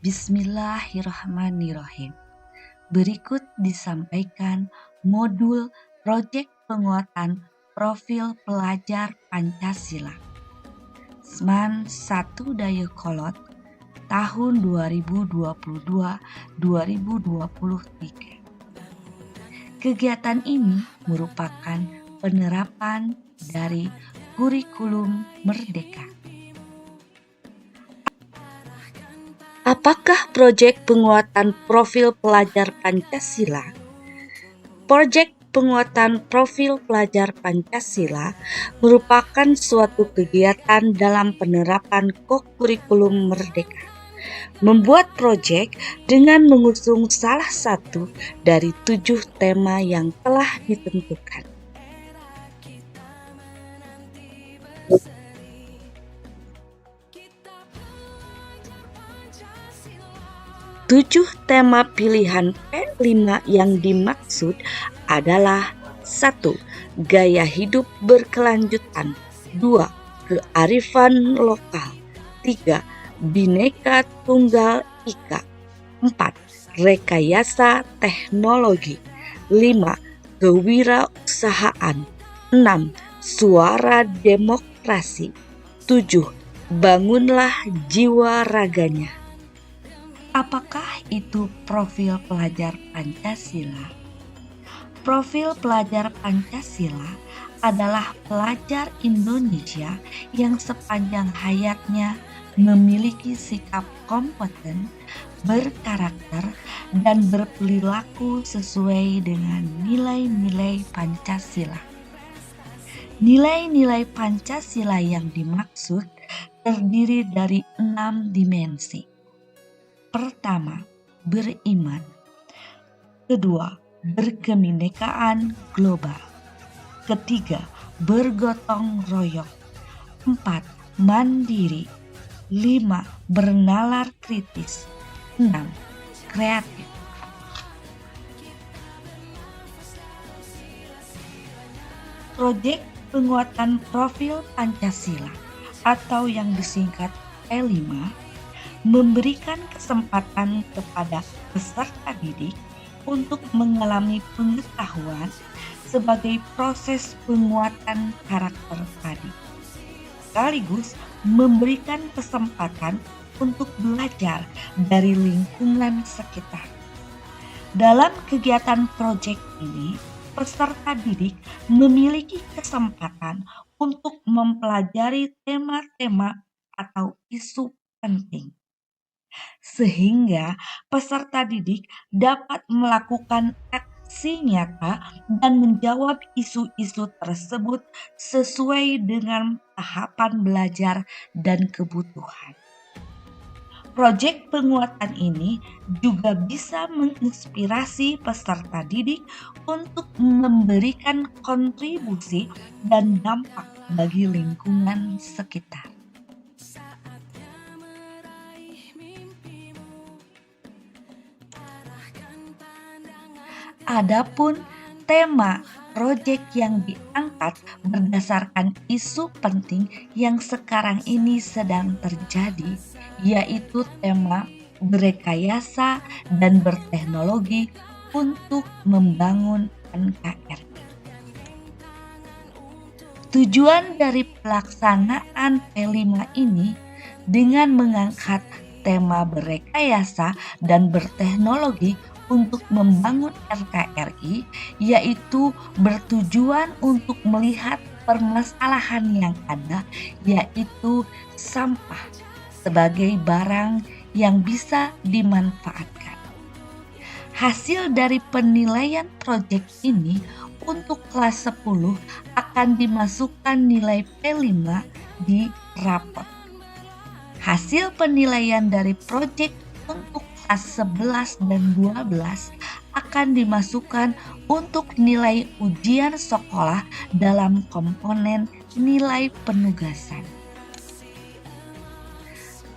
Bismillahirrahmanirrahim. Berikut disampaikan modul proyek penguatan profil pelajar Pancasila SMAN 1 Dayakolot tahun 2022-2023. Kegiatan ini merupakan penerapan dari kurikulum Merdeka. Apakah proyek penguatan profil pelajar Pancasila? Proyek penguatan profil pelajar Pancasila merupakan suatu kegiatan dalam penerapan kurikulum Merdeka. Membuat proyek dengan mengusung salah satu dari 7 tema yang telah ditentukan. Tujuh tema pilihan P5 yang dimaksud adalah 1. Gaya hidup berkelanjutan. 2. Kearifan lokal. 3. Bhinneka Tunggal Ika. 4. Rekayasa teknologi. 5. Kewirausahaan. 6. Suara demokrasi. 7. Bangunlah jiwa raganya. Apakah itu profil pelajar Pancasila? Profil pelajar Pancasila adalah pelajar Indonesia yang sepanjang hayatnya memiliki sikap kompeten, berkarakter, dan berperilaku sesuai dengan nilai-nilai Pancasila. Nilai-nilai Pancasila yang dimaksud terdiri dari 6 dimensi. Pertama, beriman. Kedua, berkebinekaan global. Ketiga, bergotong royong. 4. Mandiri. 5. Bernalar kritis. 6. Kreatif. Proyek penguatan profil Pancasila atau yang disingkat P5 memberikan kesempatan kepada peserta didik untuk mengalami pengetahuan sebagai proses penguatan karakter tadi, sekaligus memberikan kesempatan untuk belajar dari lingkungan sekitar. Dalam kegiatan proyek ini, peserta didik memiliki kesempatan untuk mempelajari tema-tema atau isu penting, sehingga peserta didik dapat melakukan aksi nyata dan menjawab isu-isu tersebut sesuai dengan tahapan belajar dan kebutuhan. Proyek penguatan ini juga bisa menginspirasi peserta didik untuk memberikan kontribusi dan dampak bagi lingkungan sekitar. Adapun tema proyek yang diangkat berdasarkan isu penting yang sekarang ini sedang terjadi, yaitu tema berekayasa dan berteknologi untuk membangun NKRI. Tujuan dari pelaksanaan P5 ini dengan mengangkat tema berekayasa dan berteknologi untuk membangun NKRI, yaitu bertujuan untuk melihat permasalahan yang ada, yaitu sampah sebagai barang yang bisa dimanfaatkan. Hasil dari penilaian proyek ini untuk kelas 10 akan dimasukkan nilai P5 di rapot. Hasil penilaian dari proyek untuk kelas 11 dan 12 akan dimasukkan untuk nilai ujian sekolah dalam komponen nilai penugasan.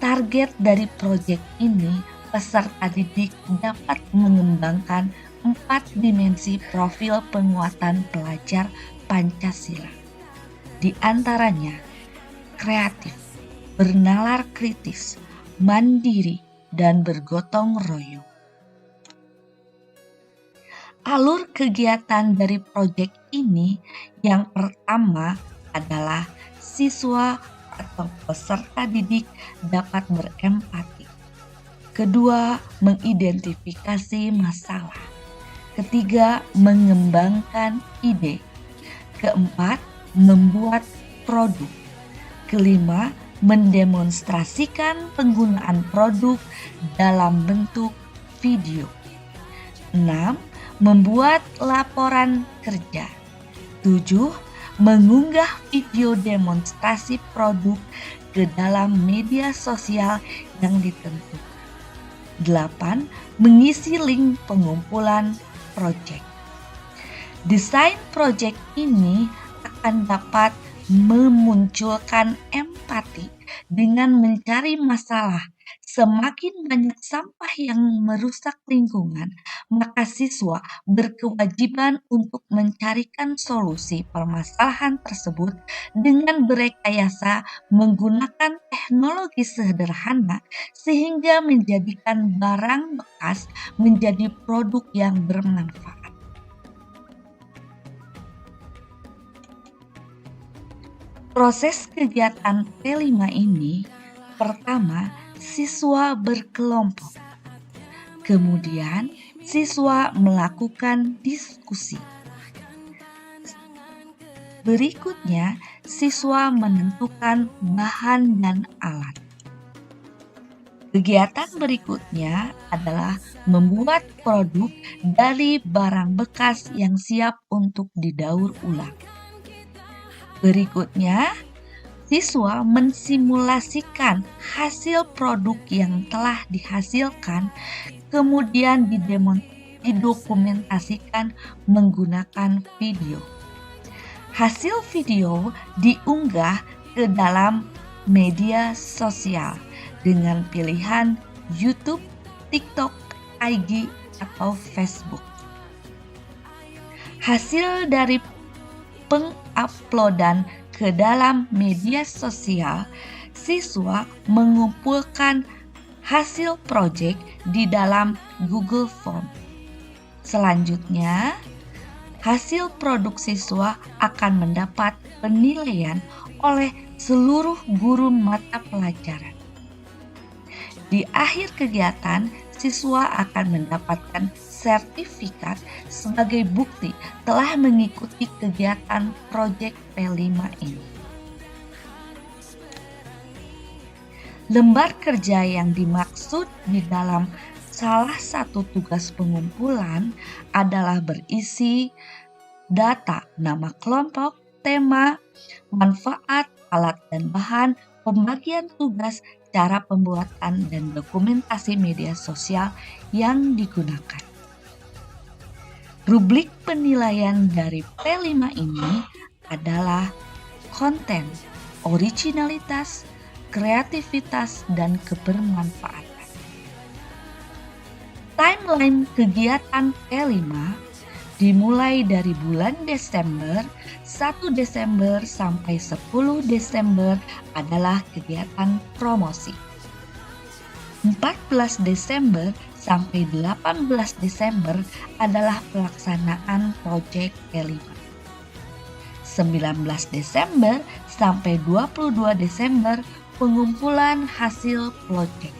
Target dari proyek ini, peserta didik dapat mengembangkan 4 dimensi profil penguatan pelajar Pancasila. Di antaranya kreatif, bernalar kritis, mandiri, dan bergotong royong. Alur kegiatan dari proyek ini yang pertama adalah siswa atau peserta didik dapat berempati. Kedua, mengidentifikasi masalah. Ketiga, mengembangkan ide. Keempat, membuat produk. Kelima, mendemonstrasikan penggunaan produk dalam bentuk video. 6. Membuat laporan kerja. 7. Mengunggah video demonstrasi produk ke dalam media sosial yang ditentukan. 8. Mengisi link pengumpulan proyek. Desain proyek ini akan dapat memunculkan empati dengan mencari masalah. Semakin banyak sampah yang merusak lingkungan, maka siswa berkewajiban untuk mencarikan solusi permasalahan tersebut dengan berekayasa menggunakan teknologi sederhana sehingga menjadikan barang bekas menjadi produk yang bermanfaat. Proses kegiatan P5 ini, pertama, siswa berkelompok. Kemudian, siswa melakukan diskusi. Berikutnya, siswa menentukan bahan dan alat. Kegiatan berikutnya adalah membuat produk dari barang bekas yang siap untuk didaur ulang. Berikutnya, siswa mensimulasikan hasil produk yang telah dihasilkan, kemudian didokumentasikan menggunakan video. Hasil video diunggah ke dalam media sosial dengan pilihan YouTube, TikTok, IG, atau Facebook. Hasil dari penguploadan ke dalam media sosial, siswa mengumpulkan hasil proyek di dalam Google Form. Selanjutnya, hasil produk siswa akan mendapat penilaian oleh seluruh guru mata pelajaran. Di akhir kegiatan, siswa akan mendapatkan sertifikat sebagai bukti telah mengikuti kegiatan proyek P5 ini. Lembar kerja yang dimaksud di dalam salah satu tugas pengumpulan adalah berisi data, nama kelompok, tema, manfaat, alat dan bahan, pembagian tugas, cara pembuatan dan dokumentasi media sosial yang digunakan. Rubrik penilaian dari P5 ini adalah konten, originalitas, kreativitas, dan kebermanfaatan. Timeline kegiatan P5 dimulai dari bulan Desember, 1 Desember sampai 10 Desember adalah kegiatan promosi. 14 Desember sampai 18 Desember adalah pelaksanaan proyek P5. 19 Desember sampai 22 Desember pengumpulan hasil proyek.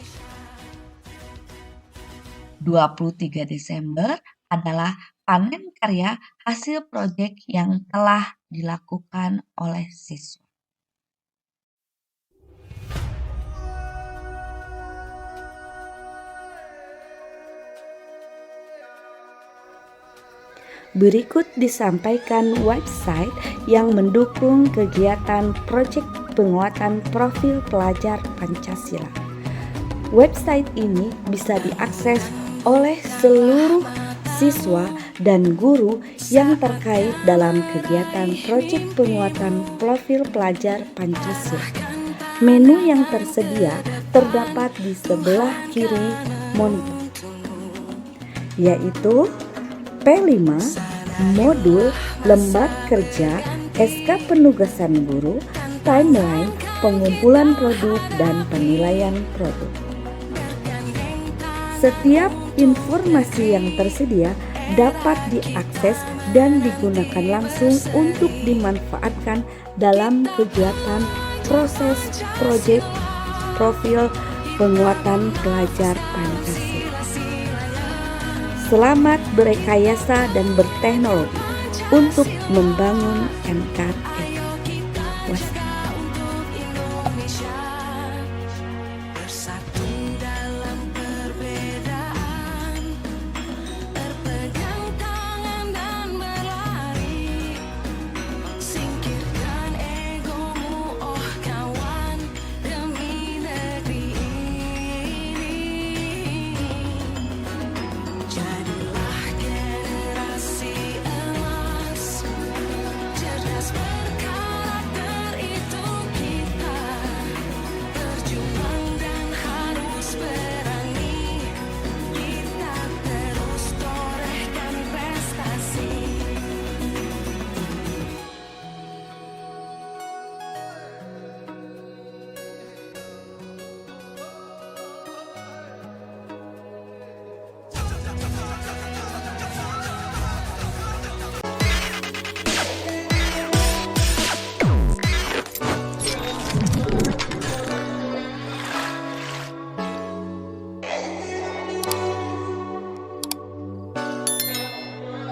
23 Desember adalah panen karya hasil proyek yang telah dilakukan oleh siswa. Berikut disampaikan website yang mendukung kegiatan proyek penguatan profil pelajar Pancasila. Website ini bisa diakses oleh seluruh siswa dan guru yang terkait dalam kegiatan proyek penguatan profil pelajar Pancasila. Menu yang tersedia terdapat di sebelah kiri monitor, yaitu P5, modul, lembar kerja, SK penugasan guru, timeline, pengumpulan produk, dan penilaian produk. Setiap informasi yang tersedia dapat diakses dan digunakan langsung untuk dimanfaatkan dalam kegiatan proses proyek profil penguatan pelajar Pancasila. Selamat berekayasa dan berteknologi untuk membangun NKRI.